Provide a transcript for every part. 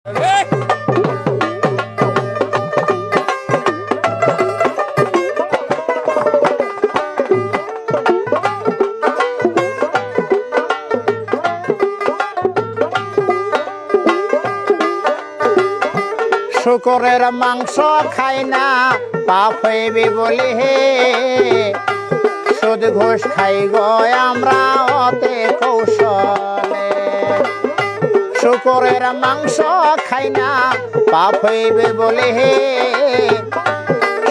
শুকরের মাংস খাই না পাপ হইবে বলে হে সুদ ঘুষ খাই গো আমরা অতে কৌশলে শুকরের মাংস খাই না পাপ হইবে বলে হে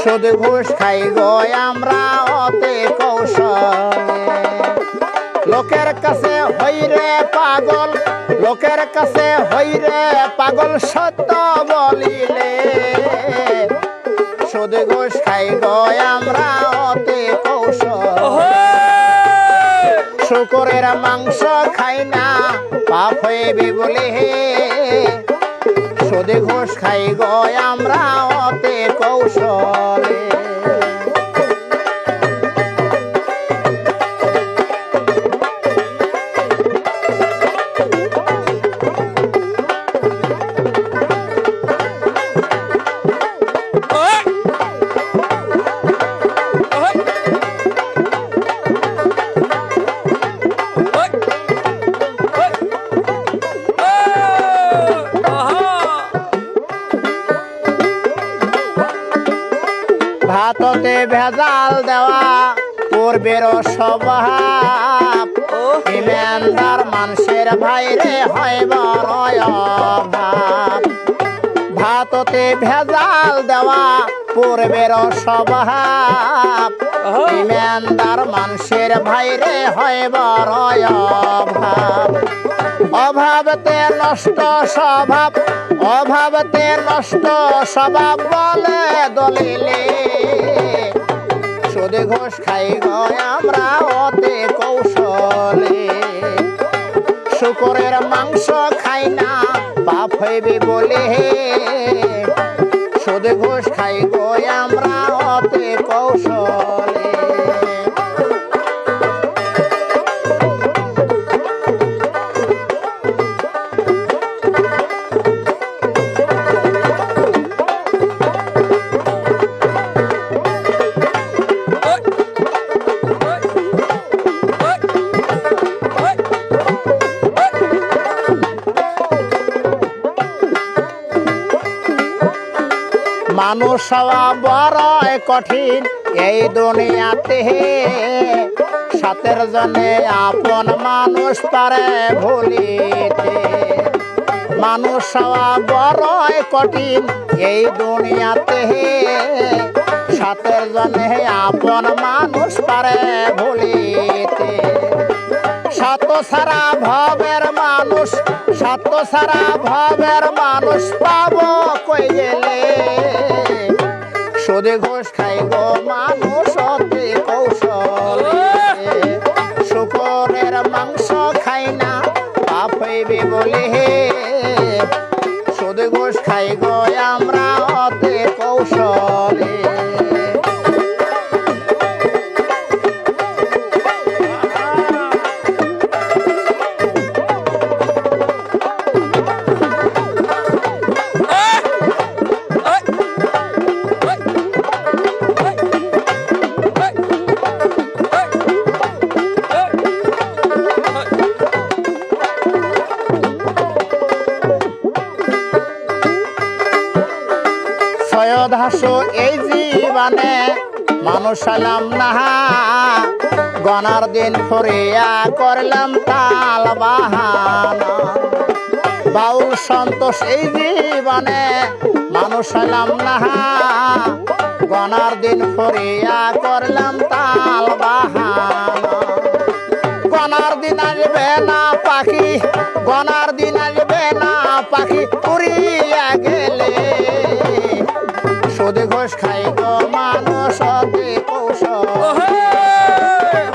সুদ ঘুষ খাই গো আমরা অতে কৌশলে লোকের কাছে হইরে পাগল লোকের কাছে হইরে পাগল সত্য বলিলে সুদ ঘুষ খাই গো আমরা অতি কৌশল শুকরের মাংস খাই না পাপ হইবে বলে সুদ ঘুষ খাই গো আমরা অতি কৌশলে ভাততে ভেজাল দেওয়া পূর্বের স্বভাব ইমানদার মানুষের ভাইরে হয় বড় অভাব ভাততে ভেজাল দেওয়া পূর্বের স্বভাব ইমানদার মানুষের ভাইরে হয় বড় অভাব অভাবতে নষ্ট স্বভাব অভাবতে নষ্ট স্বভাব বলে দলিলে সুদ ঘুষ খাই গো আমরা অতি কৌশলে শুকরের মাংস খাই না পাপ হইবে বলে সুদ ঘুষ খাই গো আমরা অতি কৌশলে মানুষ হওয়া বড় কঠিন এই দুনিয়াতে সাতের জনে আপন মানুষ পারে ভুলিতে মানুষ হওয়া বড় কঠিন এই দুনিয়াতে সাতের জনে আপন মানুষ পারে ভুলিতে সত সারা ভবের মানুষ সত সারা ভবের মানুষ পাবো কই গেলে সুদ ঘুষ খাই গো মানুষ অতি কৌশলে শুকরের মাংস খাই না পাপ হইবে বলে সুদ ঘুষ খাই গো আমরা অতি কৌশলে সয়দাসো এই জীবনে মানুষ হলাম না গনার দিন ফরিয়া করলাম তাল বাহানা বাউল সন্তোষ এই জীবনে মানুষ হলাম না গনার দিন ফরিয়া করলাম তাল বাহানা গনার দিন আসবে না পাখি গনার দিন আসবে না পাখি উড়িয়া গেলে সুদ ঘুষ খাই গো মানুষ অতি কৌশলে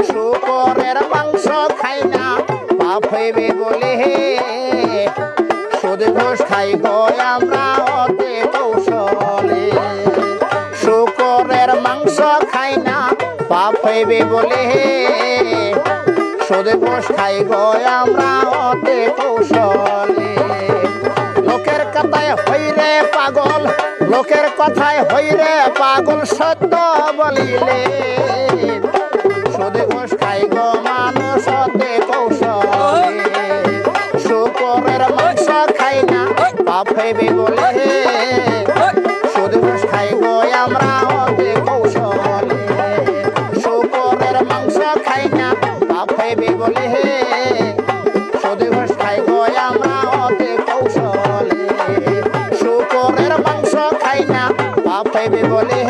শুকরের মাংস খাই না পাপ হইবে বলে সুদ ঘুষ খাই গো আমরা অতি কৌশলে শুকরের মাংস খাই না পাপ হইবে বলে সুদ ঘুষ খাই গো আমরা অতি কৌশলে লোকের কথায় হইরে পাগল, লোকের কথায় হইরে পাগল, সত্য বলিলে সুদ ঘুষ খাই গো মানুষ অতি কৌশলে। শুকরের মাংস খাই না পাপ হইবে বলে, সুদ ঘুষ খাই গো আমরা অতি কৌশলে। শুকরের মাংস খাই না পাপ হইবে বলে, সুদ ঘুষ খাই গো আমরা অতি কৌশলে। শুকরের মাংস খাই না পাপ হইবে বলে,